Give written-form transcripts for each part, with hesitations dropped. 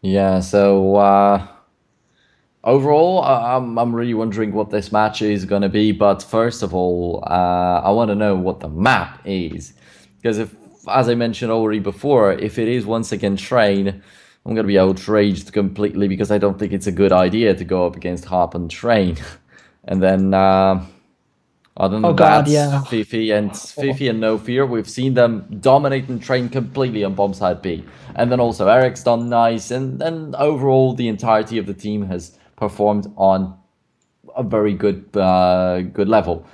Yeah, so overall, I'm really wondering what this match is gonna be. But first of all, I want to know what the map is, because if, as I mentioned already before, if it is once again Train, I'm gonna be outraged completely because I don't think it's a good idea to go up against HoP and Train. And then other Oh than God, that, yeah. Fifi and No Fear, we've seen them dominate and train completely on bomb side B. And then also Eric's done nice, and then overall the entirety of the team has performed on a very good level.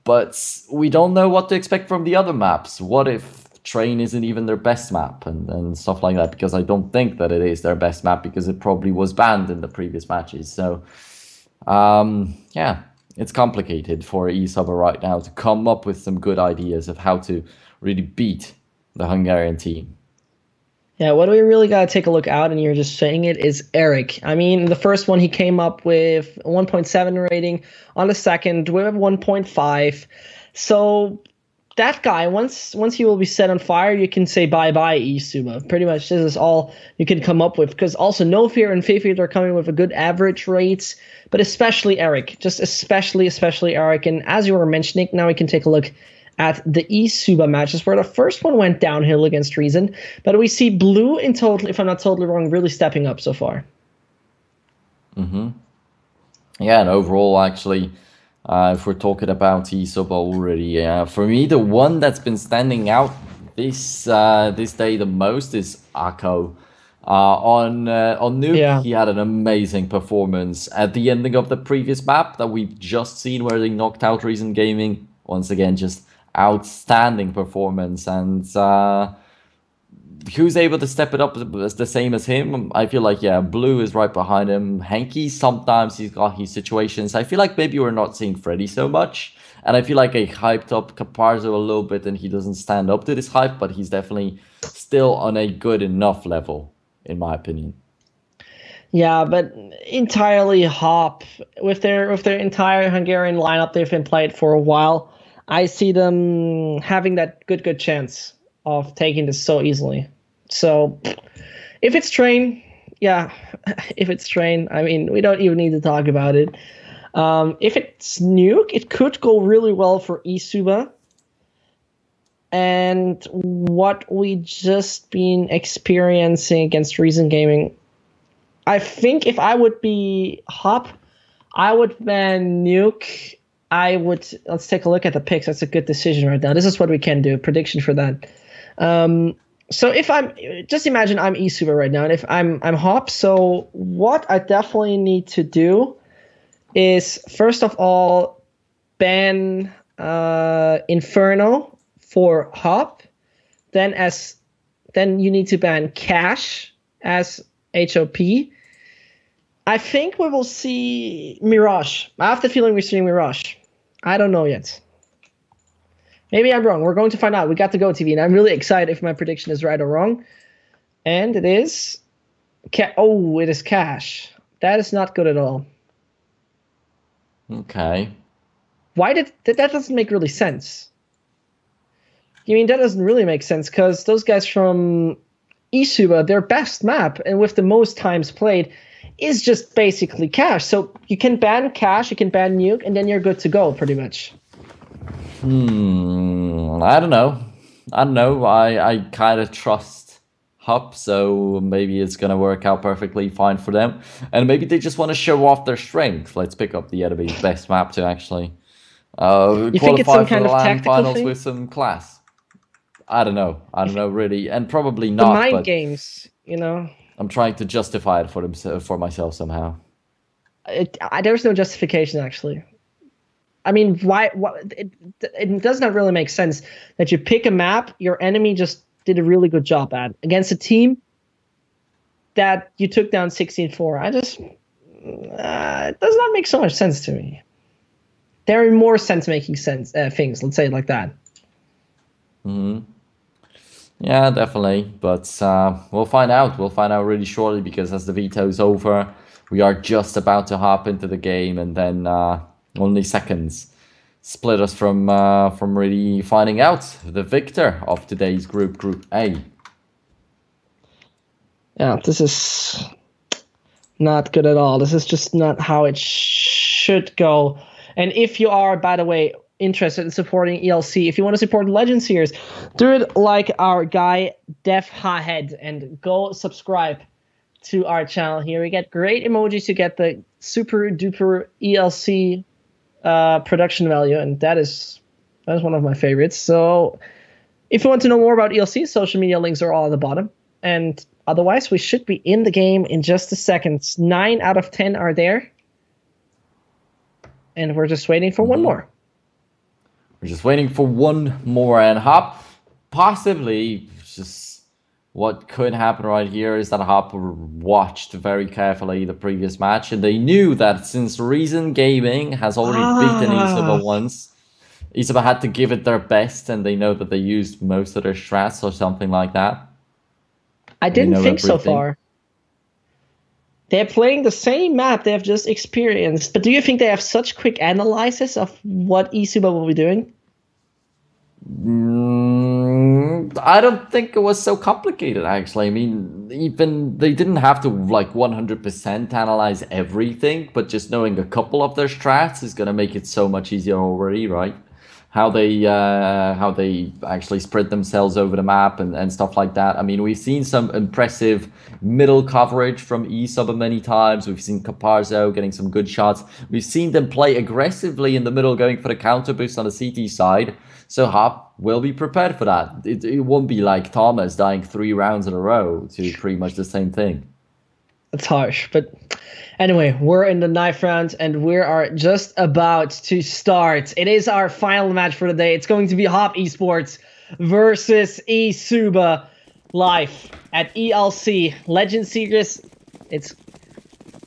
But we don't know what to expect from the other maps. What if Train isn't even their best map and stuff like that? Because I don't think that it is their best map because it probably was banned in the previous matches. So yeah, it's complicated for eSuba right now to come up with some good ideas of how to really beat the Hungarian team. Yeah, what do we really got to take a look out, and you're just saying it, is Eric. I mean, the first one he came up with 1.7 rating, on the second we have 1.5. So that guy, once he will be set on fire, you can say bye bye eSuba. Pretty much this is all you can come up with, because also No Fear and Fifi are coming with a good average rates, but especially Eric, just especially Eric. And as you were mentioning, now we can take a look at the eSuba matches, where the first one went downhill against Reason, but we see Blue in total, if I'm not totally wrong, really stepping up so far. Yeah, and overall, actually, if we're talking about eSuba already, for me, the one that's been standing out this day the most is Akko. On Nuke, Yeah. he had an amazing performance at the ending of the previous map that we've just seen, where they knocked out Reason Gaming. Once again, just outstanding performance, and who's able to step it up as the same as him? I feel like, yeah, Blue is right behind him. Hanky, sometimes he's got his situations. I feel like maybe we're not seeing Freddy so much. And I feel like I hyped up Caparzo a little bit and he doesn't stand up to this hype, but he's definitely still on a good enough level, in my opinion. Yeah, but entirely HoP with their entire Hungarian lineup, they've been played for a while. I see them having that good chance of taking this so easily. So if it's Train, yeah, if it's Train, I mean, we don't even need to talk about it. If it's Nuke, it could go really well for eSuba. And what we just been experiencing against Reason Gaming, I think if I would be HoP, I would ban Nuke. I would Let's take a look at the picks. That's a good decision right now. This is what we can do. Prediction for that. So if I'm just imagine I'm eSuper right now, and if I'm HoP, so what I definitely need to do is first of all ban Inferno for HoP. Then you need to ban Cash as HOP. I think we will see Mirage. I have the feeling we're seeing Mirage. I don't know yet. Maybe I'm wrong. We're going to find out. We got the Go TV, and I'm really excited if my prediction is right or wrong. And it is. Oh, it is Cash. That is not good at all. Okay. Why did that doesn't make really sense? You mean that doesn't really make sense because those guys from eSuba, their best map and with the most times played is just basically Cash. So you can ban Cash, you can ban Nuke, and then you're good to go pretty much. I don't know. I don't know. I kind of trust HoP, so maybe it's gonna work out perfectly fine for them. And maybe they just want to show off their strength. Let's pick up the enemy's best map to actually You think it's qualify some for kind the of LAN tactical finals thing? with some class. I don't know. I don't If know really, and probably the not. mind But games, you know, I'm trying to justify it for myself somehow. there's no justification actually. I mean, why? What? It does not really make sense that you pick a map your enemy just did a really good job at against a team that you took down 16-4. It does not make so much sense to me. There are more sense making sense things. Let's say it like that. Yeah, definitely. But we'll find out. We'll find out really shortly because as the veto's over, we are just about to hop into the game, and then only seconds split us from really finding out the victor of today's group, Group A. Yeah, this is Not good at all. This is just not how it should go. And if you are, by the way, interested in supporting ELC, if you want to support Legend Series, do it like our guy Def Hahead and go subscribe to our channel here. We get great emojis to get the super duper ELC production value, and that is one of my favorites. So if you want to know more about ELC, social media links are all at the bottom. And otherwise, we should be in the game in just a second. 9 out of 10 are there. And we're just waiting for one more. We're just waiting for one more. And HoP, possibly, just what could happen right here is that HoP watched very carefully the previous match. And they knew that since Reason Gaming has already beaten eSuba once, eSuba had to give it their best. And they know that they used most of their strats or something like that. I didn't think so far. They're playing the same map they have just experienced, but do you think they have such quick analysis of what eSuba will be doing? I don't think it was so complicated, actually. I mean, even they didn't have to like 100% analyze everything, but just knowing a couple of their strats is going to make it so much easier already, right? How they actually spread themselves over the map and stuff like that. I mean, we've seen some impressive middle coverage from eSuba many times. We've seen Caparzo getting some good shots. We've seen them play aggressively in the middle, going for the counter boost on the CT side. So HoP will be prepared for that. It won't be like Thomas dying 3 rounds in a row to pretty much the same thing. It's harsh, but anyway, we're in the 9th round and we are just about to start. It is our final match for the day. It's going to be HoP eSports versus eSuba live at ELC Legend Series. It's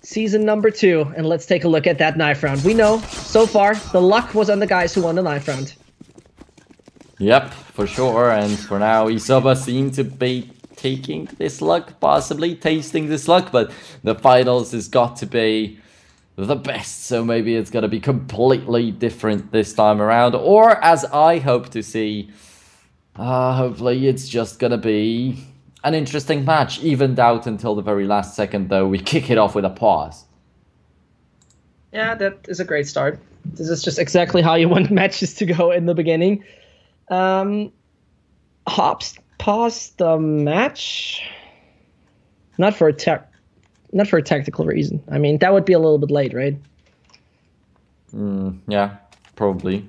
season number 2, and let's take a look at that 9th round. We know so far the luck was on the guys who won the 9th round. Yep, for sure. And for now, eSuba seem to be taking this luck, possibly tasting this luck, but the finals has got to be the best, so maybe it's going to be completely different this time around, or as I hope to see, hopefully it's just going to be an interesting match, evened out until the very last second, though we kick it off with a pause. Yeah, that is a great start. This is just exactly how you want matches to go in the beginning. HoP's paused the match, not for a tactical reason. I mean, that would be a little bit late, right? Yeah, probably.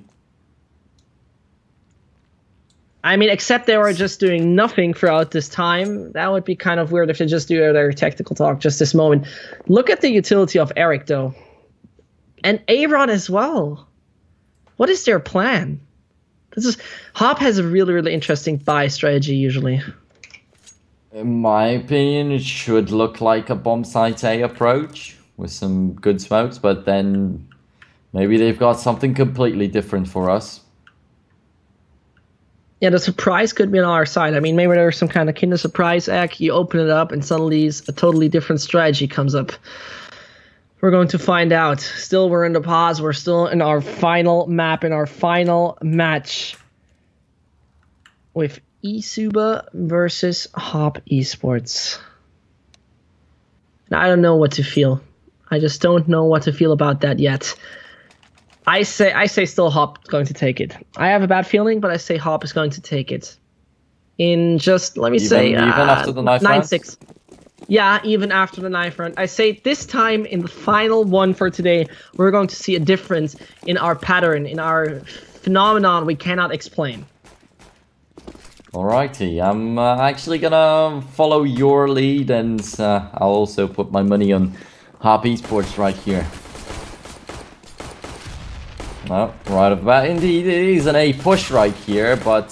I mean, except they were just doing nothing throughout this time. That would be kind of weird if they just do their tactical talk just this moment. Look at the utility of Eric, though. And Aaron as well. What is their plan? HoP has a really, really interesting buy strategy usually. In my opinion, it should look like a bomb site A approach with some good smokes, but then maybe they've got something completely different for us. Yeah, the surprise could be on our side. I mean, maybe there's some kind of Kinder Surprise egg. You open it up and suddenly a totally different strategy comes up. We're going to find out. Still, we're in the pause. We're still in our final map, in our final match with eSuba versus HoP eSports. And I don't know what to feel. I just don't know what to feel about that yet. I say still HoP is going to take it. I have a bad feeling, but I say HoP is going to take it. In just, let me say, even after the 9-6. Yeah, even after the 9th round. I say this time in the final one for today, we're going to see a difference in our pattern, in our phenomenon we cannot explain. Alrighty, I'm actually gonna follow your lead, and I'll also put my money on HoP eSports right here. No, right off the bat, indeed, it is an A push right here, but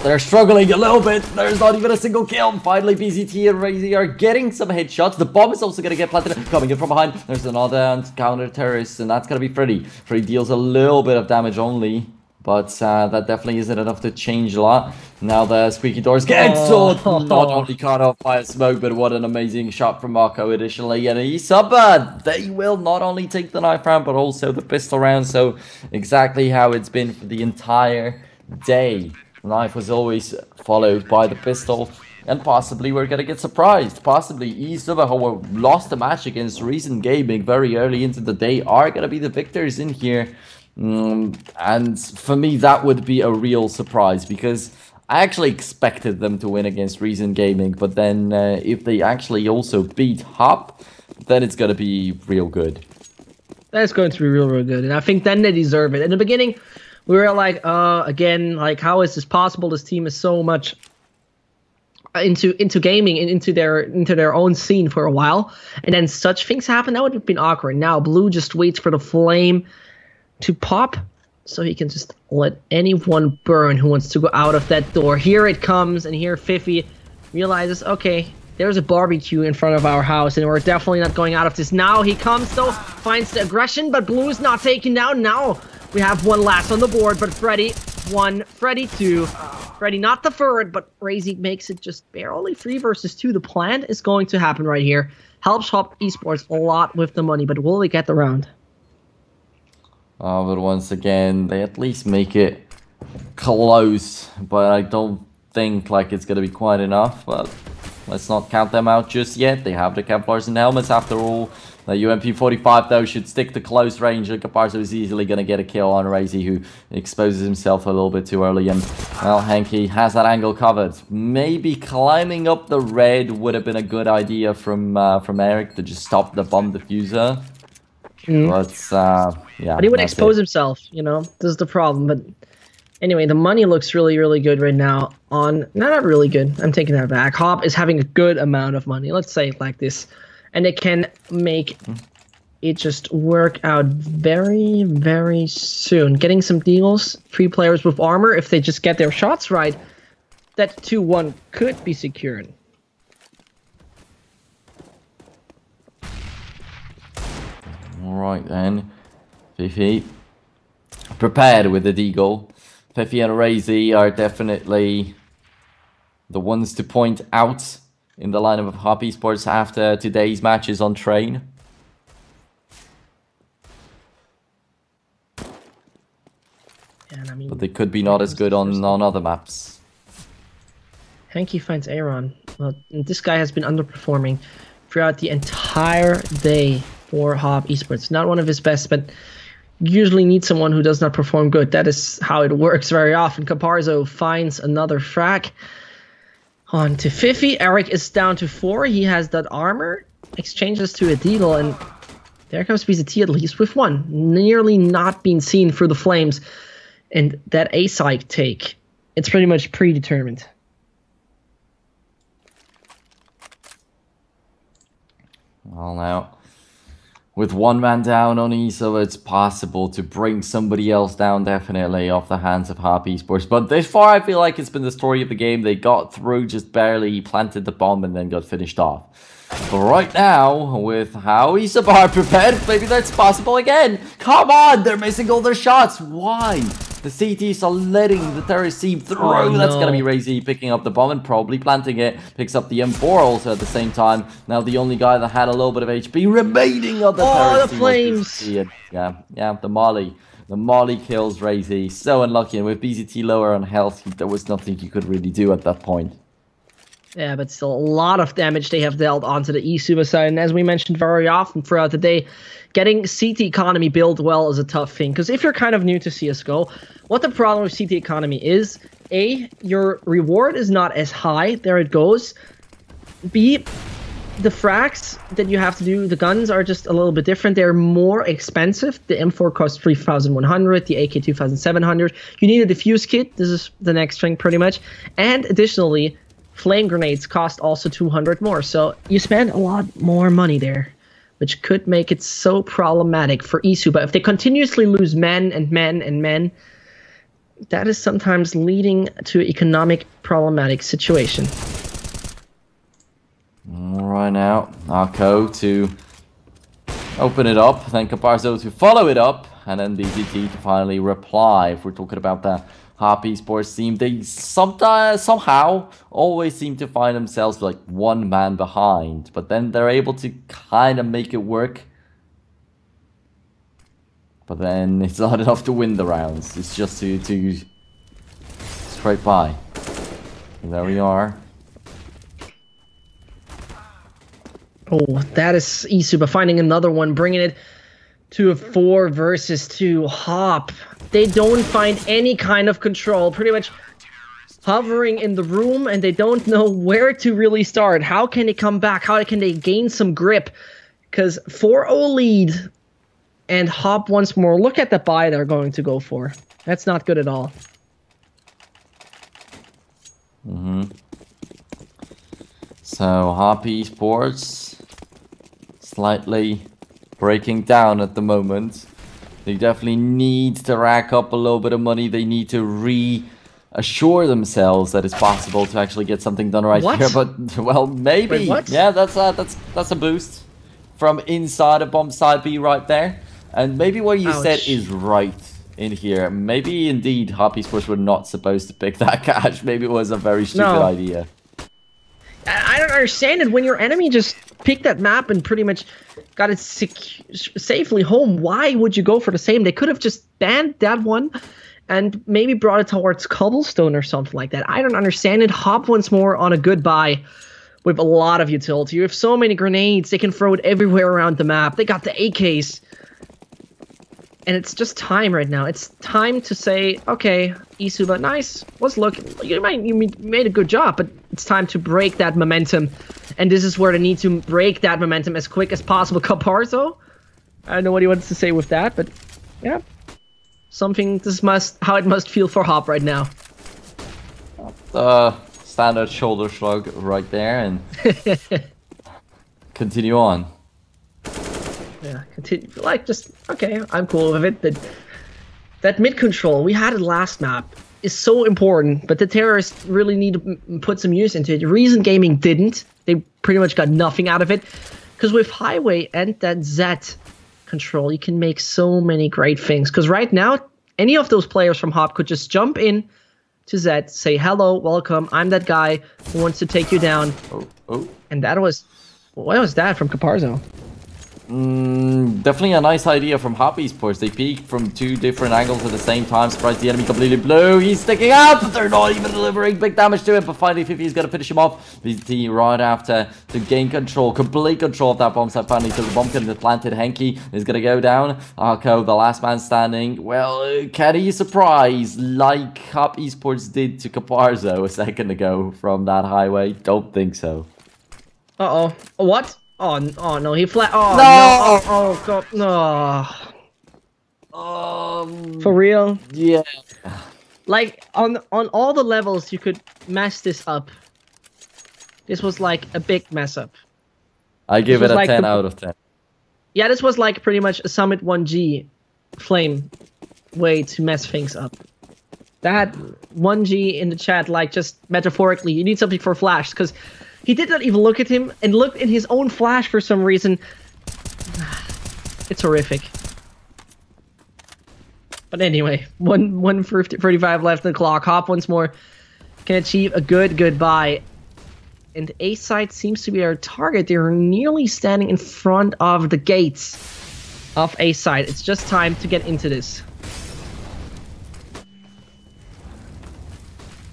they're struggling a little bit. There's not even a single kill. Finally, BZT and Razy are getting some headshots. The bomb is also going to get planted. Coming in from behind. There's another counter terrorist, and that's going to be Freddy. Freddy deals a little bit of damage only, but that definitely isn't enough to change a lot. Now the squeaky doors get not only cut off by a smoke, but what an amazing shot from Marco additionally. And eSuba, they will not only take the knife round, but also the pistol round. So exactly how it's been for the entire day. Knife was always followed by the pistol. and possibly we're gonna get surprised. Possibly eSuba, who lost the match against Reason Gaming very early into the day, are gonna be the victors in here. And for me, that would be a real surprise, because I actually expected them to win against Reason Gaming, but then if they actually also beat HoP, then it's gonna be real good. That's going to be real, real good. And I think then they deserve it. In the beginning, we were like, again, like, how is this possible? This team is so much into gaming and into their own scene for a while. And then such things happen. That would have been awkward. Now Blue just waits for the flame to pop, so he can just let anyone burn who wants to go out of that door. Here it comes, and here Fifi realizes, okay, there's a barbecue in front of our house, and we're definitely not going out of this. Now he comes, though, finds the aggression, but Blue's not taken down. Now we have one last on the board, but Freddy 1, Freddy 2. Freddy not the third, but Razy makes it just barely 3 versus 2. The plan is going to happen right here. Helps HoP eSports a lot with the money, but will they get the round? But once again, they at least make it close, but I don't think like it's gonna be quite enough. But let's not count them out just yet. They have the Kevlars and helmets after all. The UMP-45 though should stick to close range, and Caparzo is easily going to get a kill on Razy, who exposes himself a little bit too early. And well, Henke has that angle covered. Maybe climbing up the red would have been a good idea from Eric to just stop the bomb diffuser. But yeah, but he would expose himself, you know. This is the problem. But anyway, the money looks really, really good right now. Not really good. I'm taking that back. HoP is having a good amount of money. Let's say it like this. And they can make it just work out very, very soon. Getting some deals, 3 players with armor, if they just get their shots right, that 2-1 could be secured. Alright then. Fifi prepared with the deagle. Fifi and Razy are definitely the ones to point out in the lineup of HoP eSports after today's matches on Train. Yeah, and I mean, but they could be not as good on other maps. Henke finds Aaron. Well, this guy has been underperforming throughout the entire day for HoP eSports. Not one of his best, but usually needs someone who does not perform good. That is how it works very often. Caparzo finds another frag. On to Fifi. Eric is down to 4. He has that armor. Exchanges to a deagle, and there comes BZT at least with 1. Nearly not being seen through the flames. And that A-side take, it's pretty much predetermined. Well, now, with 1 man down on eSuba, it's possible to bring somebody else down, definitely, off the hands of HoP eSports. But this far, I feel like it's been the story of the game. They got through, just barely planted the bomb, and then got finished off. But right now, with how eSuba are prepared, maybe that's possible again. Come on, they're missing all their shots. Why? The CTs are letting the terrorist team through. Oh, no. That's going to be Razy picking up the bomb and probably planting it. Picks up the M4 also at the same time. Now the only guy that had a little bit of HP remaining on the terrorist team. Oh, the flames. Yeah, the Molly. The Molly kills Razy. So unlucky. And with BZT lower on health, there was nothing you could really do at that point. Yeah, but still a lot of damage they have dealt onto the eSuba side. And as we mentioned very often throughout the day, getting CT economy built well is a tough thing. Because if you're kind of new to CSGO, what the problem with CT economy is, A, your reward is not as high. There it goes. B, the frags that you have to do, the guns are just a little bit different. They're more expensive. The M4 costs 3,100, the AK 2,700. You need a defuse kit. This is the next thing pretty much. And additionally, flame grenades cost also 200 more, so you spend a lot more money there, which could make it so problematic for eSuba. If they continuously lose men and men and men, that is sometimes leading to an economic problematic situation. Right now, Arco to open it up, then Caparzo to follow it up, and then BZT to finally reply. If we're talking about that HoP eSports team, they somehow always seem to find themselves like 1 man behind, but then they're able to kind of make it work. But then it's not enough to win the rounds. It's just to scrape by. And there we are. Oh, that is eSuba finding another one, bringing it to a 4 versus 2 HoP. They don't find any kind of control, pretty much hovering in the room, and they don't know where to really start. How can they come back? How can they gain some grip? Because 4-0 lead and HoP once more. Look at the buy they're going to go for. That's not good at all. So HoP eSports slightly breaking down at the moment. They definitely need to rack up a little bit of money. They need to reassure themselves that it's possible to actually get something done right here. But well, maybe. Wait, what? Yeah, that's a boost from inside of bomb side B right there. And maybe what you said is right in here. Maybe indeed HoP eSports were not supposed to pick that cash. Maybe it was a very stupid idea. I don't understand it. When your enemy just picked that map and pretty much got it safely home, why would you go for the same? They could have just banned that one and maybe brought it towards cobblestone or something like that. I don't understand it. HoP once more on a good buy with a lot of utility. You have so many grenades. They can throw it everywhere around the map. They got the AKs. And it's just time right now. It's time to say, okay, eSuba, nice. Let's look. You made a good job, but it's time to break that momentum. And this is where they need to break that momentum as quick as possible. Caparzo, I don't know what he wants to say with that, but yeah, how it must feel for HoP right now. Standard shoulder shrug right there, and continue on. Yeah, continue. Like, just, okay, I'm cool with it. That mid control, we had it last map, is so important, but the terrorists really need to put some use into it. Reason Gaming didn't. They pretty much got nothing out of it. Because with Highway and that Z control, you can make so many great things. Because right now, any of those players from HoP could just jump in to Z, say, hello, welcome, I'm that guy who wants to take you down. And that was, what was that from Caparzo? Definitely a nice idea from HoP eSports. They peek from 2 different angles at the same time. Surprise the enemy completely blue. He's sticking out. They're not even delivering big damage to him. But finally, Fifi is going to finish him off. VT right after to gain control, complete control of that bomb site. Finally, so the bomb getting planted. Henke is going to go down. Arco, the last man standing. Well, can he surprise like HoP eSports did to Caparzo a second ago from that highway? Don't think so. Uh-oh. What? Oh no, he flat. Oh no! God, no. For real? Yeah. Like on all the levels, you could mess this up. This was like a big mess up. I give it a 10 out of 10. Yeah, this was like pretty much a Summit 1G flame way to mess things up. That 1G in the chat, like just metaphorically, you need something for Flash because. He did not even look at him and looked in his own flash for some reason. It's horrific. But anyway, 1:35 left in the clock. HoP once more can achieve a good buy. And A side seems to be our target. They're nearly standing in front of the gates of A side. It's just time to get into this.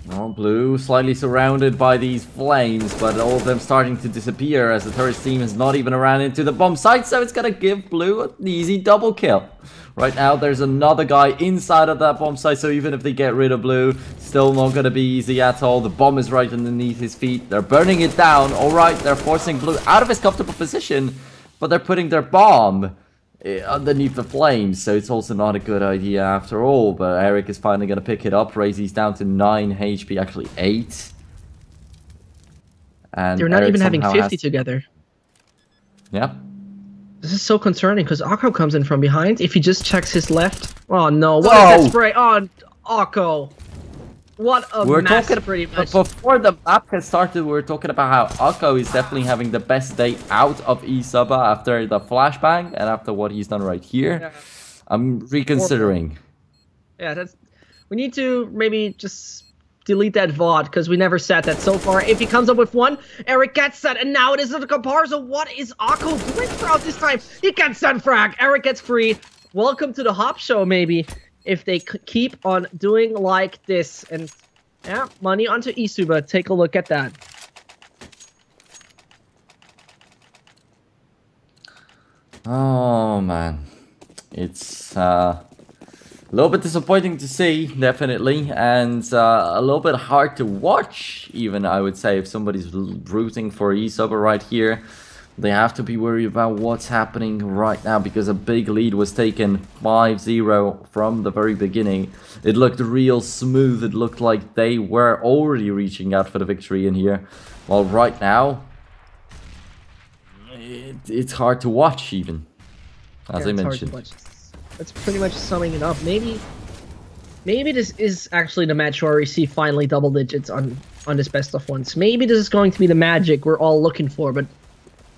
Well, blue slightly surrounded by these flames, but all of them starting to disappear as the terrorist team has not even ran into the bomb site, so it's gonna give blue an easy double kill. Right now, there's another guy inside of that bomb site, so even if they get rid of blue, still not gonna be easy at all. The bomb is right underneath his feet. They're burning it down. All right, they're forcing blue out of his comfortable position, but they're putting their bomb underneath the flames, so it's also not a good idea after all. But Eric is finally going to pick it up, raise these down to 9 HP, actually 8. And they're not Eric even having 50 together. Yeah. This is so concerning because Akko comes in from behind. If he just checks his left. Oh no, what is that spray? Oh, Akko. What a mess, pretty much. Before the map has started, we were talking about how Akko is definitely having the best day out of eSuba after the flashbang and after what he's done right here. Yeah. I'm reconsidering. Yeah, we need to maybe just delete that VOD because we never said that so far. If he comes up with one, Eric gets that, and now it is the Caparzo. What is Akko doing throughout this time? He gets that frag. Eric gets free. Welcome to the HoP show, maybe. If they keep on doing like this. And yeah, money onto eSuba. Take a look at that. Oh man, it's a little bit disappointing to see, definitely, and a little bit hard to watch, even, I would say, if somebody's rooting for eSuba right here. They have to be worried about what's happening right now because a big lead was taken 5-0 from the very beginning. It looked real smooth. It looked like they were already reaching out for the victory in here. Well, right now, it's hard to watch even, as Yeah, I it's hard to mentioned. watch. That's pretty much summing it up. Maybe this is actually the match where we see finally double digits on this best of ones. Maybe this is going to be the magic we're all looking for, but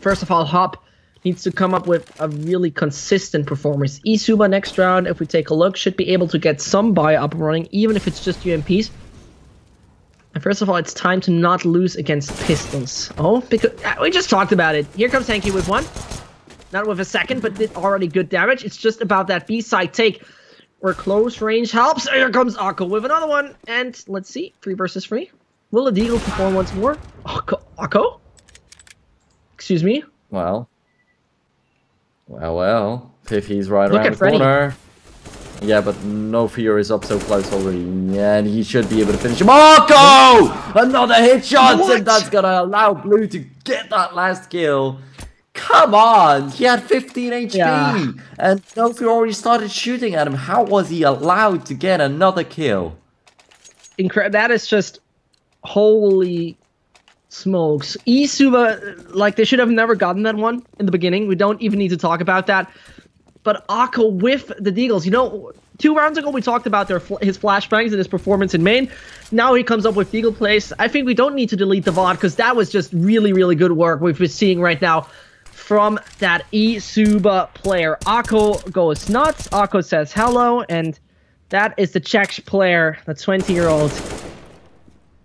first of all, HoP needs to come up with a really consistent performance. eSuba next round, if we take a look, should be able to get some buy up and running, even if it's just UMPs. And first of all, it's time to not lose against pistols. Oh, because we just talked about it. Here comes Henky with one. Not with a second, but did already good damage. It's just about that B-side take where close range helps. Here comes Akko with another one. And let's see, 3 versus 3. Will the Deagle perform once more? Akko? Excuse me? Well. Fifi's right Look around at the Freddy. corner. Yeah, but no fear is up so close already. Yeah, and he should be able to finish him. Marco! Another headshot! What? And that's gonna allow Blue to get that last kill. Come on! He had 15 HP! Yeah. And no fear already started shooting at him. How was he allowed to get another kill? That is just... Holy smokes. eSuba, like, they should have never gotten that one in the beginning. We don't even need to talk about that. But Akko with the Deagles, you know, 2 rounds ago we talked about his flashbangs and his performance in main. Now he comes up with Deagle plays. I think we don't need to delete the VOD because that was just really, really good work we've been seeing right now from that eSuba player. Akko goes nuts. Akko says hello, and that is the Czech player, the 20-year-old,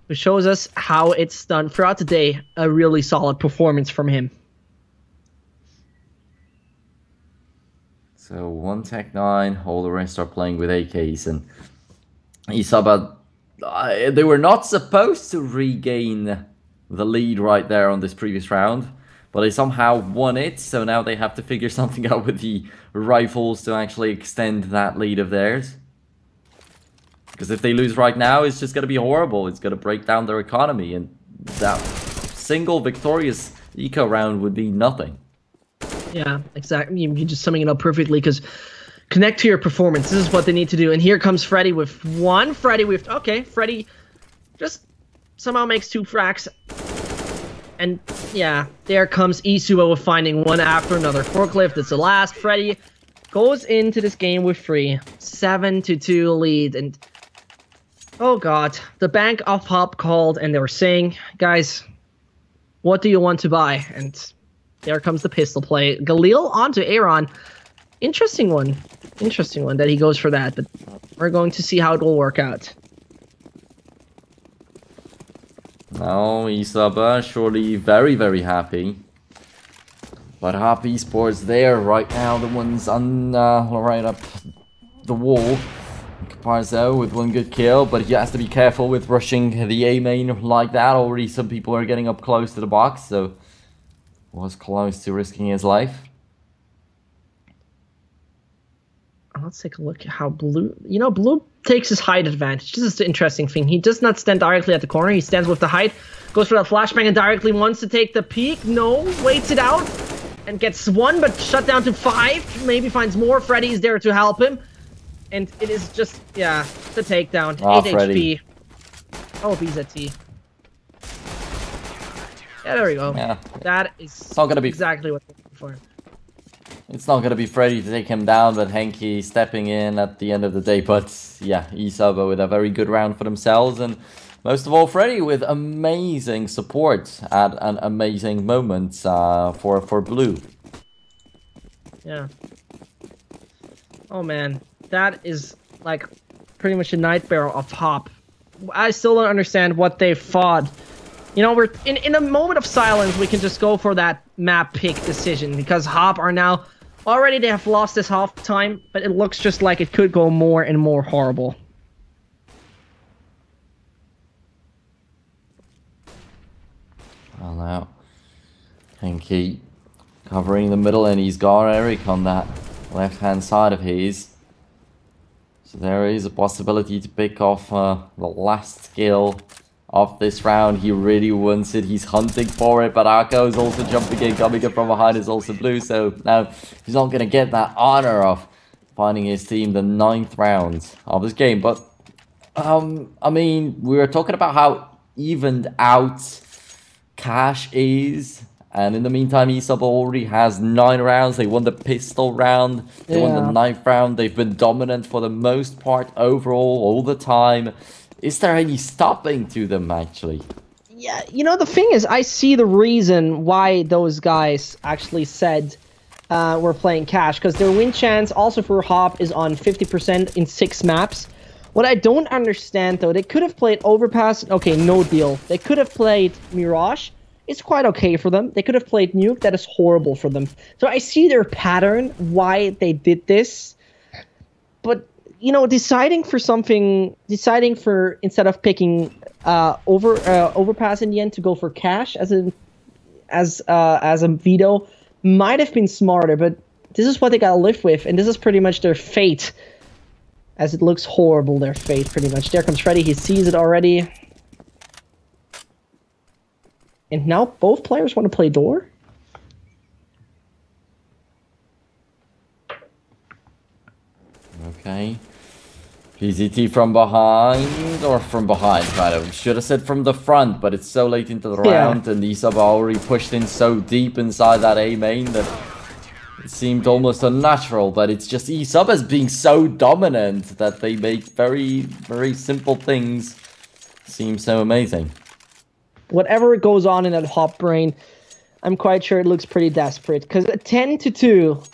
who shows us how it's done throughout the day. A really solid performance from him. So 1 Tech 9, all the rest are playing with AKs, and eSuba, they were not supposed to regain the lead right there on this previous round, but they somehow won it, so now they have to figure something out with the rifles to actually extend that lead of theirs. Because if they lose right now, it's just going to be horrible. It's going to break down their economy, and that single victorious eco round would be nothing. Yeah, exactly. You're just summing it up perfectly, because connect to your performance. This is what they need to do. And here comes Freddy with one. Okay, Freddy just somehow makes 2 frags. And yeah, there comes eSuba with finding one after another. Forklift, it's the last. Freddy goes into this game with 3. 7-2 lead. And oh god, the bank of HoP called and they were saying, guys, what do you want to buy? And there comes the pistol play. Galil onto Aaron. Interesting one that he goes for that, but we're going to see how it will work out. Now, eSuba surely very, very happy. But HoP eSports there right now, the ones on right up the wall. Parzo with 1 good kill, but he has to be careful with rushing the A main like that. Already some people are getting up close to the box, so was close to risking his life. Let's take a look at how Blue... You know, Blue takes his height advantage. This is the interesting thing. He does not stand directly at the corner. He stands with the height, goes for that flashbang, and directly wants to take the peek. No, waits it out, and gets 1, but shut down to 5. Maybe finds more. Freddy is there to help him. And it is just, yeah, the takedown. 8 Freddy. HP. Oh, BZT. Yeah, there we go. Yeah. That is not gonna be exactly what we're looking for. It's not gonna be Freddy to take him down, but Henky stepping in at the end of the day. But yeah, eSuba with a very good round for themselves, and most of all, Freddy with amazing support at an amazing moment for Blue. Yeah. Oh man, that is like pretty much a nightmare of HoP. I still don't understand what they fought. You know, we're in a moment of silence, we can just go for that map pick decision, because HoP are now already, they have lost this half time, but it looks just like it could go more and more horrible. Well, now Henky Covering the middle, and he's got Eric on that left-hand side of his. So there is a possibility to pick off the last kill of this round. He really wants it. He's hunting for it, but Arco is also jumping in, coming up from behind is also blue. So now he's not going to get that honor of finding his team the 9th round of this game. But, I mean, we were talking about how evened out Cash is. And in the meantime, eSuba already has 9 rounds. They won the pistol round. They won the 9th round. They've been dominant for the most part overall, all the time. Is there any stopping to them, actually? Yeah, you know, the thing is, I see the reason why those guys actually said we're playing Cash. Because their win chance also for HoP is on 50% in 6 maps. What I don't understand, though, they could have played Overpass. Okay, no deal. They could have played Mirage. It's quite okay for them. They could have played Nuke. That is horrible for them. So I see their pattern, why they did this. But, you know, deciding for, instead of picking Overpass in the end, to go for Cash as a veto might have been smarter. But this is what they gotta live with. And this is pretty much their fate. As it looks horrible, their fate, pretty much. There comes Freddy. He sees it already. And now both players want to play door? Okay. PZT from behind, or from behind, kind of. Should have said from the front, but it's so late into the round, and eSuba already pushed in so deep inside that A main that it seemed almost unnatural. But it's just eSuba's being so dominant that they make very, very simple things seem so amazing. Whatever goes on in that HoP brain, I'm quite sure it looks pretty desperate. Because a 10-2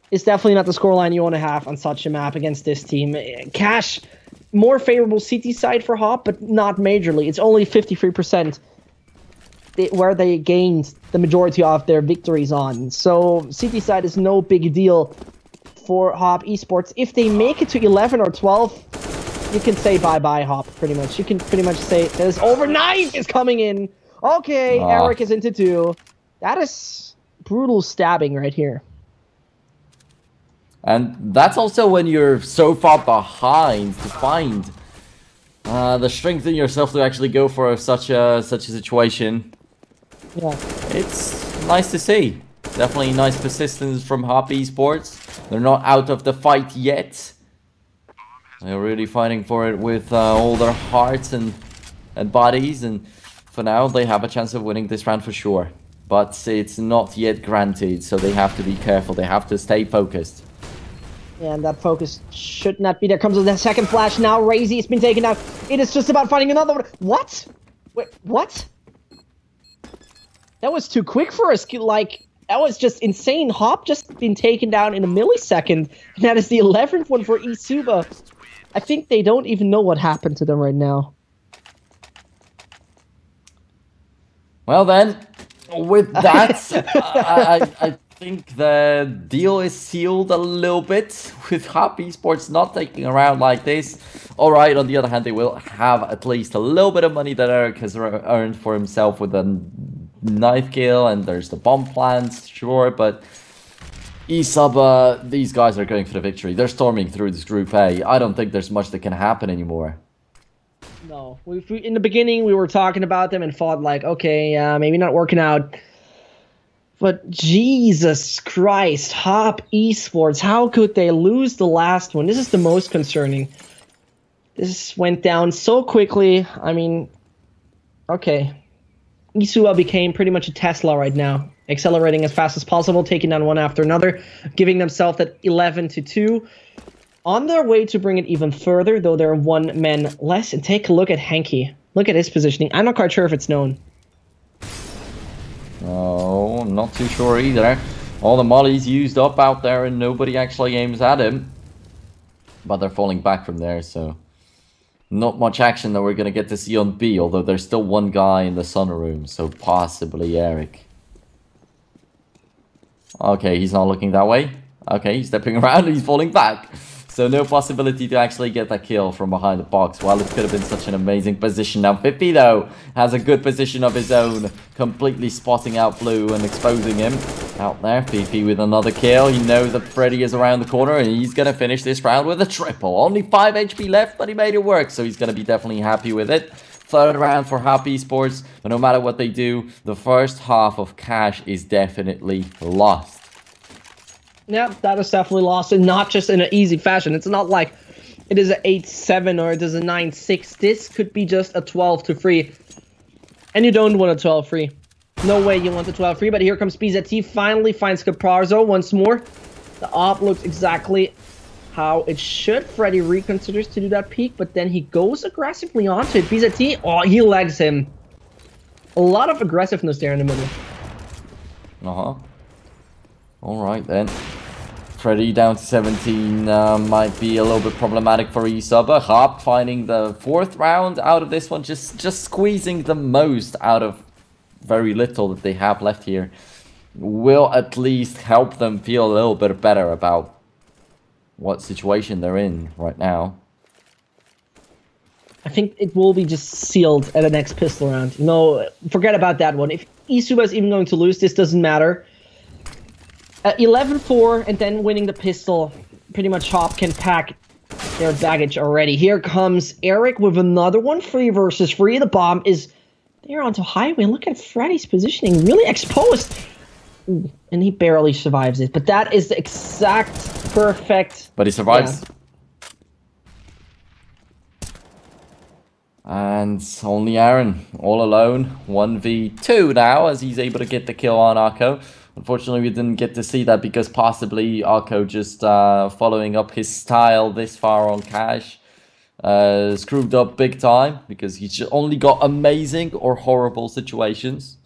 is definitely not the scoreline you want to have on such a map against this team. Cash, more favorable CT side for HoP, but not majorly. It's only 53% where they gained the majority of their victories on. So CT side is no big deal for HoP eSports. If they make it to 11 or 12... you can say bye-bye, HoP, pretty much. You can pretty much say there's over 9 is coming in. Okay, Eric is into 2. That is brutal stabbing right here. And that's also when you're so far behind to find the strength in yourself to actually go for such a situation. Yeah. It's nice to see. Definitely nice persistence from HoP eSports. They're not out of the fight yet. They're really fighting for it with all their hearts and bodies, and for now they have a chance of winning this round for sure. But it's not yet granted, so they have to be careful. They have to stay focused. And that focus should not be there. Comes with the second flash now. Razy has been taken out. It is just about finding another one. What? Wait, what? That was too quick for us. Like, that was just insane. HoP just been taken down in a millisecond. And that is the 11th one for eSuba. I think they don't even know what happened to them right now. Well then, with that, I think the deal is sealed a little bit with HoP eSports not taking a round like this. Alright, on the other hand, they will have at least a little bit of money that Eric has earned for himself with a 9th kill, and there's the bomb plants, sure, but eSuba, these guys are going for the victory. They're storming through this Group A. I don't think there's much that can happen anymore. No. In the beginning, we were talking about them and thought, like, okay, maybe not working out. But Jesus Christ, HoP eSports, how could they lose the last one? This is the most concerning. This went down so quickly. I mean, okay. eSuba became pretty much a Tesla right now. Accelerating as fast as possible, taking down one after another, giving themselves that 11-2. On their way to bring it even further, though they're 1 man less. And take a look at Henke. Look at his positioning. I'm not quite sure if it's known. Oh, I'm not too sure either. All the mollies used up out there and nobody actually aims at him. But they're falling back from there, so not much action that we're going to get to see on B, although there's still 1 guy in the sun room, so possibly Eric. Okay, he's not looking that way. Okay, he's stepping around, he's falling back. So no possibility to actually get that kill from behind the box. Well, it could have been such an amazing position. Now, Fifi, though, has a good position of his own, completely spotting out Blue and exposing him. Out there, Fifi with another kill. He knows that Freddy is around the corner, and he's going to finish this round with a triple. Only 5 HP left, but he made it work, so he's going to be definitely happy with it. Third round for HoP eSports, but no matter what they do, the first half of cash is definitely lost. Yeah, that is definitely lost, and not just in an easy fashion. It's not like it is an 8-7 or it is a 9-6. This could be just a 12-3, and you don't want a 12-3. No way you want the 12-3, but here comes BZT. Finally finds Caparzo once more. The op looks exactly how it should. Freddy reconsiders to do that peek, but then he goes aggressively onto it. BZT, oh, he legs him. A lot of aggressiveness there in the middle. Alright then. Freddy down to 17 might be a little bit problematic for eSuba. HoP finding the 4th round out of this one, just squeezing the most out of very little that they have left here, will at least help them feel a little bit better about what situation they're in right now. I think it will be just sealed at the next pistol round. No, forget about that one. If eSuba is even going to lose, this doesn't matter. 11-4 and then winning the pistol, pretty much HoP can pack their baggage already. Here comes Eric with another one, 3 versus 3. The bomb is there onto highway. Look at Freddy's positioning, really exposed. Ooh, and he barely survives it. But that is the exact perfect. But he survives. Yeah. And only Aaron, all alone, 1v2 now, as he's able to get the kill on Arco. Unfortunately, we didn't get to see that because possibly Arco just following up his style this far on cash. Screwed up big time because he's only got amazing or horrible situations.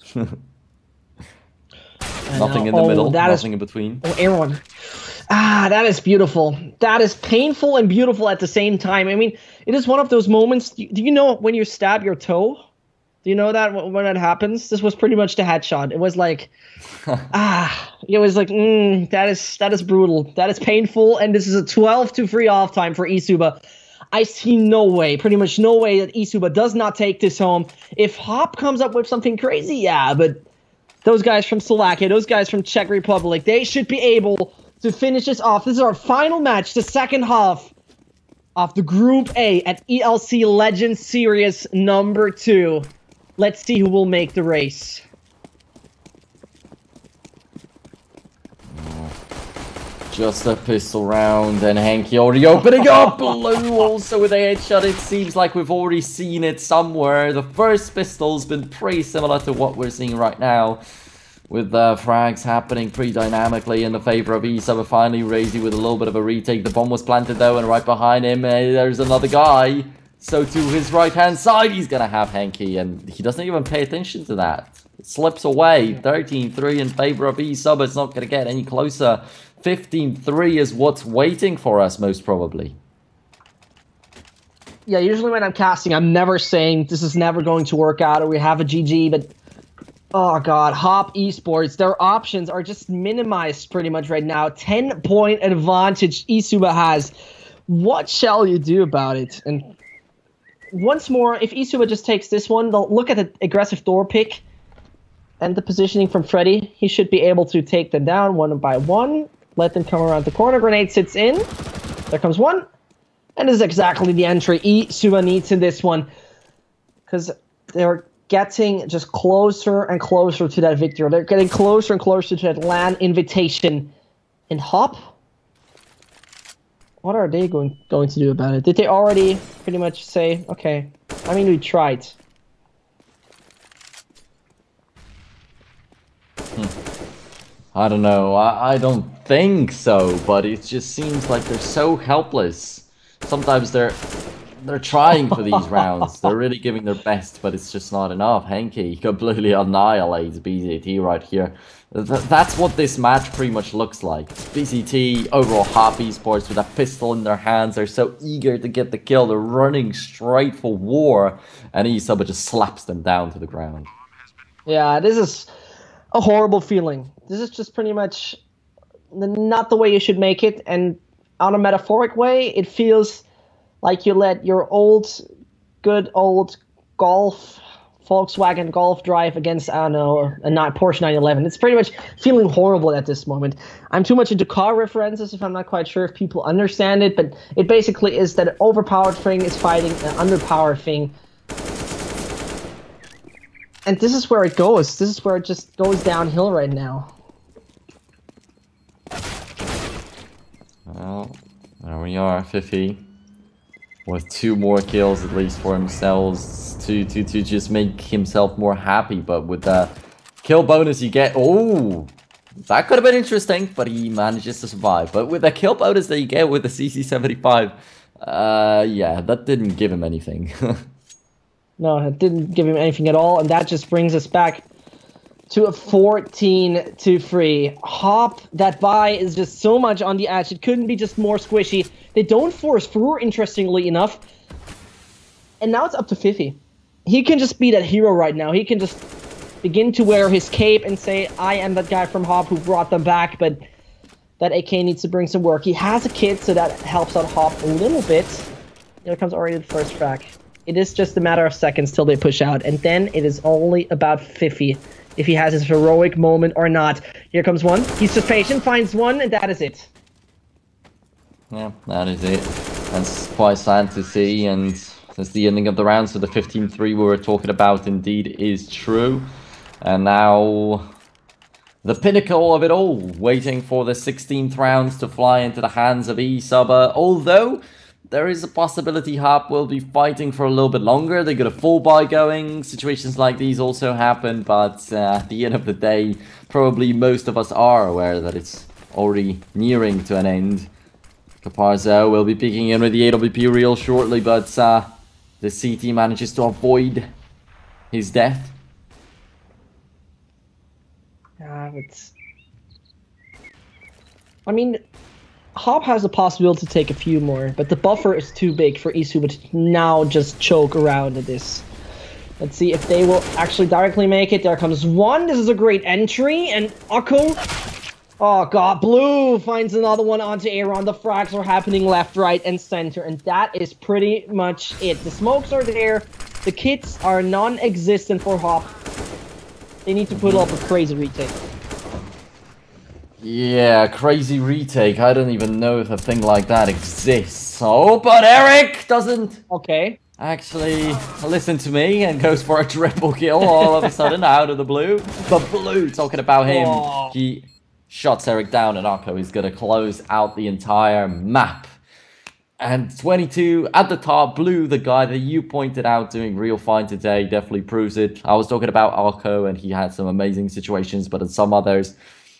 Nothing in the middle, nothing in between. Oh, Aaron. That is beautiful. That is painful and beautiful at the same time. I mean, it is one of those moments. Do you know when you stab your toe? Do you know that when that happens? This was pretty much the headshot. It was like, it was like, that is brutal. That is painful, and this is a 12-3 off time for eSuba. I see no way, pretty much no way that eSuba does not take this home. If HoP comes up with something crazy, yeah, but those guys from Slovakia, those guys from Czech Republic, they should be able to finish this off. This is our final match, the second half of the Group A at ELC Legends Series number 2. Let's see who will make the race. Just a pistol round, and Hanky already opening up. Blue also with a headshot. It seems like we've already seen it somewhere. The first pistol's been pretty similar to what we're seeing right now, with frags happening pretty dynamically in the favor of eSuba. Finally, Razy with a little bit of a retake. The bomb was planted though, and right behind him, there's another guy. So to his right-hand side, he's gonna have Hanky, and he doesn't even pay attention to that. It slips away. 13-3 in favor of eSuba. It's not gonna get any closer. 15-3 is what's waiting for us, most probably. Yeah, usually when I'm casting, I'm never saying this is never going to work out or we have a GG, but oh god, HoP eSports, their options are just minimized pretty much right now. 10-point advantage eSuba has. What shall you do about it? And once more, if eSuba just takes this one, they'll look at the aggressive door pick and the positioning from Freddy. He should be able to take them down one by one. Let them come around the corner. Grenade sits in. There comes one. And this is exactly the entry eSuba needs in this one. Because they're getting just closer and closer to that victory. They're getting closer and closer to that LAN invitation. And HoP? What are they going to do about it? Did they already pretty much say, okay, I mean, we tried. I don't know. I don't think so, but it just seems like they're so helpless. Sometimes they're trying for these rounds. They're really giving their best, but it's just not enough. Henke completely annihilates BZT right here. That's what this match pretty much looks like. BZT, overall HoP eSports with a pistol in their hands. They're so eager to get the kill. They're running straight for war, and eSuba just slaps them down to the ground. Yeah, this is a horrible feeling. This is just pretty much not the way you should make it, and on a metaphoric way, it feels like you let your good old golf Volkswagen Golf drive against, I don't know, a Porsche 911. It's pretty much feeling horrible at this moment. I'm too much into car references if I'm not quite sure if people understand it, but it basically is that an overpowered thing is fighting an underpowered thing. And this is where it goes. This is where it just goes downhill right now. Well, there we are, Fifi. With 2 more kills at least for himself to just make himself more happy. But with the kill bonus you get, oh, that could have been interesting, but he manages to survive. But with the kill bonus that you get with the CC75, yeah, that didn't give him anything. No, it didn't give him anything at all, and that just brings us back to a 14-3. HoP, that buy is just so much on the edge. It couldn't be just more squishy. They don't force through, interestingly enough. And now it's up to Fifi. He can just be that hero right now. He can just begin to wear his cape and say, I am that guy from HoP who brought them back, but that AK needs to bring some work. He has a kit, so that helps out HoP a little bit. Here comes already the first frag. It is just a matter of seconds till they push out, and then it is only about Fifi if he has his heroic moment or not. Here comes one. He's just patient, finds one, and that is it. Yeah, that is it. That's quite sad to see, and that's the ending of the round. So the 15-3 we were talking about indeed is true. And now the pinnacle of it all, waiting for the 16th rounds to fly into the hands of eSuba. Although there is a possibility HoP will be fighting for a little bit longer. They got a full buy going. Situations like these also happen, but at the end of the day, probably most of us are aware that it's already nearing to an end. Caparzo will be peeking in with the AWP reel shortly, but the CT manages to avoid his death. I mean, HoP has the possibility to take a few more, but the buffer is too big for eSuba to now just choke around at this. Let's see if they will actually directly make it. There comes one. This is a great entry, and Akko. Oh god, Blue finds another one onto Aaron. The frags are happening left, right, and center, and that is pretty much it. The smokes are there. The kits are non-existent for HoP. They need to put up a crazy retake. Yeah, crazy retake. I don't even know if a thing like that exists. Oh, but Eric doesn't actually listen to me and goes for a triple kill all of a sudden out of the blue. But Blue, talking about him, he shuts Eric down, and Akko is going to close out the entire map. And 22 at the top, Blue, the guy that you pointed out doing real fine today, definitely proves it. I was talking about Akko, and he had some amazing situations, but in some others,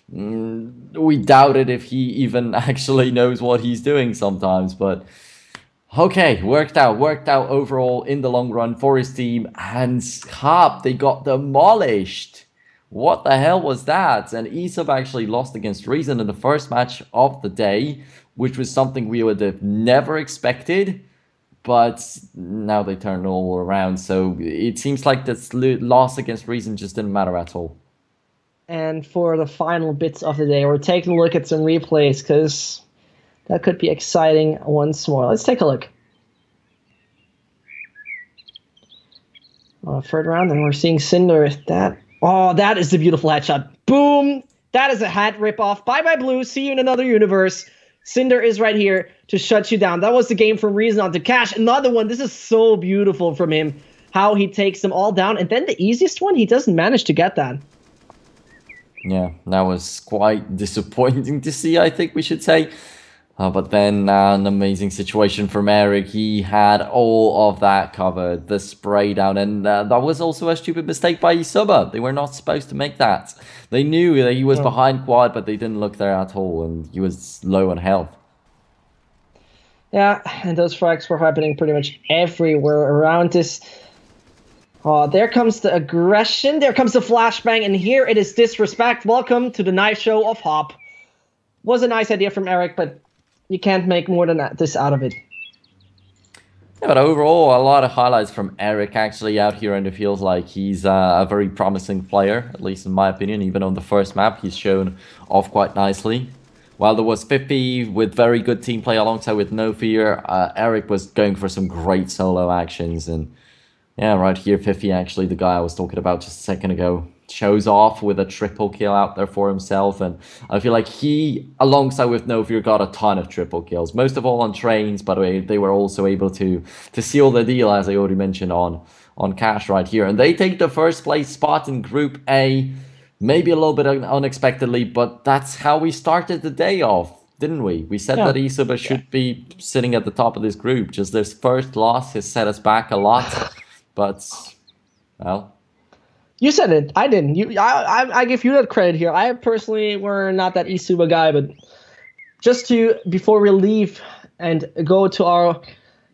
we doubted if he even actually knows what he's doing sometimes. But okay, worked out overall in the long run for his team. And HoP, they got demolished. What the hell was that? And eSuba actually lost against Reason in the first match of the day, which was something we would have never expected. But now they turned it all around. So it seems like this loss against Reason just didn't matter at all. And for the final bits of the day, we're taking a look at some replays, because that could be exciting once more. Let's take a look. Third round, and we're seeing Cinder. That is the beautiful headshot. Boom! That is a hat ripoff. Bye-bye, Blue. See you in another universe. Cinder is right here to shut you down. That was the game from Reason onto Cash. Another one. This is so beautiful from him, how he takes them all down. And then the easiest one, he doesn't manage to get that. Yeah, that was quite disappointing to see, I think we should say. But then an amazing situation from Eric. He had all of that covered, the spray down. And that was also a stupid mistake by eSuba. They were not supposed to make that. They knew that he was behind quad, but they didn't look there at all. And he was low on health. Yeah, and those frags were happening pretty much everywhere around this. There comes the aggression, there comes the flashbang, and here it is disrespect. Welcome to the knife show of HoP. Was a nice idea from Eric, but you can't make more than this out of it. Yeah, but overall, a lot of highlights from Eric actually out here, and it feels like he's a very promising player, at least in my opinion. Even on the first map, he's shown off quite nicely. While there was 50 with very good team play alongside with No Fear, Eric was going for some great solo actions, and Yeah, right here, Fifi, actually, the guy I was talking about just a second ago, shows off with a triple kill out there for himself. And I feel like he, alongside with Novir, got a ton of triple kills. Most of all on trains, by the way, they were also able to seal the deal, as I already mentioned, on Cash right here. And they take the first place spot in Group A, maybe a little bit unexpectedly, but that's how we started the day off. Didn't we? We said Yeah. that eSuba should be sitting at the top of this group. Just this first loss has set us back a lot. But, well, You said it. I didn't. I give you that credit here. I personally were not that eSuba guy, but just to before we leave and go to our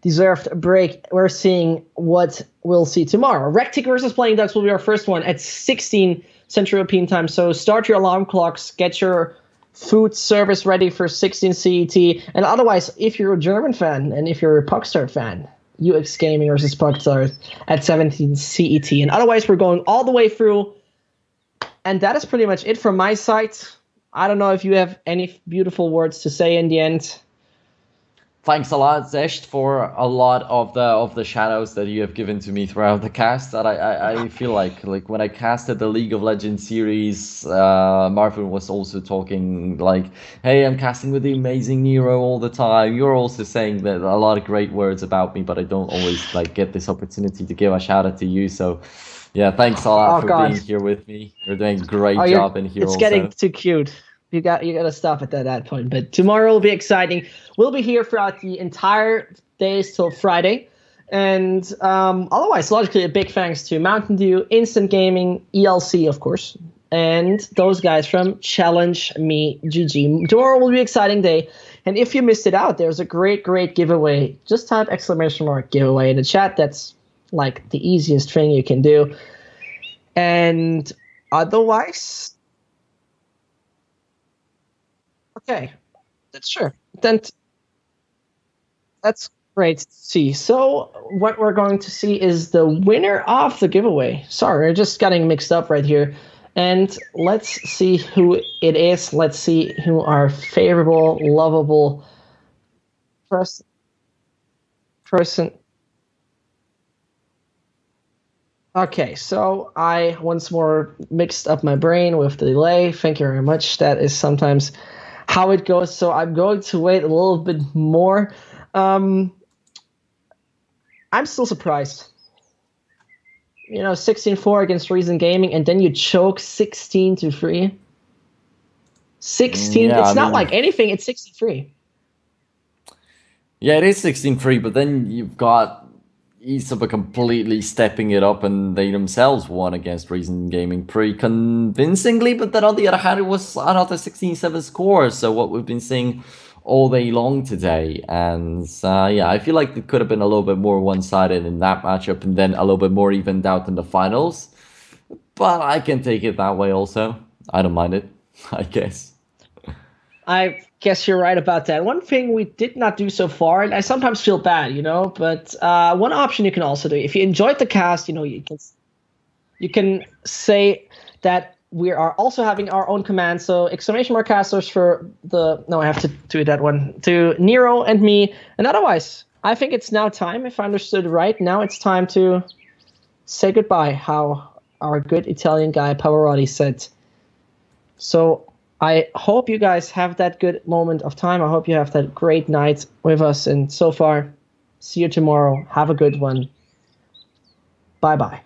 deserved break, we're seeing what we'll see tomorrow. Rectic versus Playing Ducks will be our first one at 16 Central European time. So start your alarm clocks, get your food service ready for 16 CET, and otherwise, if you're a German fan and if you're a Puckstart fan, UX Gaming versus Puckstart at 17 CET. And otherwise, we're going all the way through. And that is pretty much it from my side. I don't know if you have any beautiful words to say in the end. thanks a lot, Zesht, for a lot of the shadows that you have given to me throughout the cast. That I feel like when I casted the League of Legends series, Marvin was also talking like, "Hey, I'm casting with the amazing Nero all the time." You're also saying that a lot of great words about me, but I don't always like get this opportunity to give a shout out to you. So, yeah, thanks a lot Oh for God. being here with me. You're doing a great Oh, job in here it's getting also. too cute. You got to stop at that point. But tomorrow will be exciting. We'll be here throughout the entire days till Friday. And otherwise, logically, a big thanks to Mountain Dew, Instant Gaming, ELC, of course, and those guys from Challenge Me GG. Tomorrow will be an exciting day. And if you missed it out, there's a great giveaway. Just type ! Giveaway in the chat. That's like the easiest thing you can do. And otherwise, okay, that's sure. Then that's great to see. So what we're going to see is the winner of the giveaway. Sorry, we're just getting mixed up right here. And let's see who it is. Let's see who our favorable, lovable person. Okay, so I once more mixed up my brain with the delay. Thank you very much. That is sometimes how it goes. So I'm going to wait a little bit more. Um, I'm still surprised. 16-4 against Reason Gaming, and then you choke 16-3. 16. Yeah, I It's not mean, like anything. It's 63. yeah, it is 16-3, but then you've got eSuba completely stepping it up, and they themselves won against Reason Gaming pretty convincingly. But then on the other hand, it was another 16-7 score. So what we've been seeing all day long today, and yeah, I feel like it could have been a little bit more one-sided in that matchup, and then a little bit more evened out in the finals. But I can take it that way also. I don't mind it, I guess. I guess you're right about that. One thing we did not do so far, and I sometimes feel bad, but one option you can also do, if you enjoyed the cast, you can say that we are also having our own command. So !casters for no, I have to do that one to Nero and me. And otherwise, I think it's now time, if I understood right, now it's time to say goodbye, how our good Italian guy Pavarotti said. So I hope you guys have that good moment of time. I hope you have that great night with us. And so far, see you tomorrow. Have a good one. Bye-bye.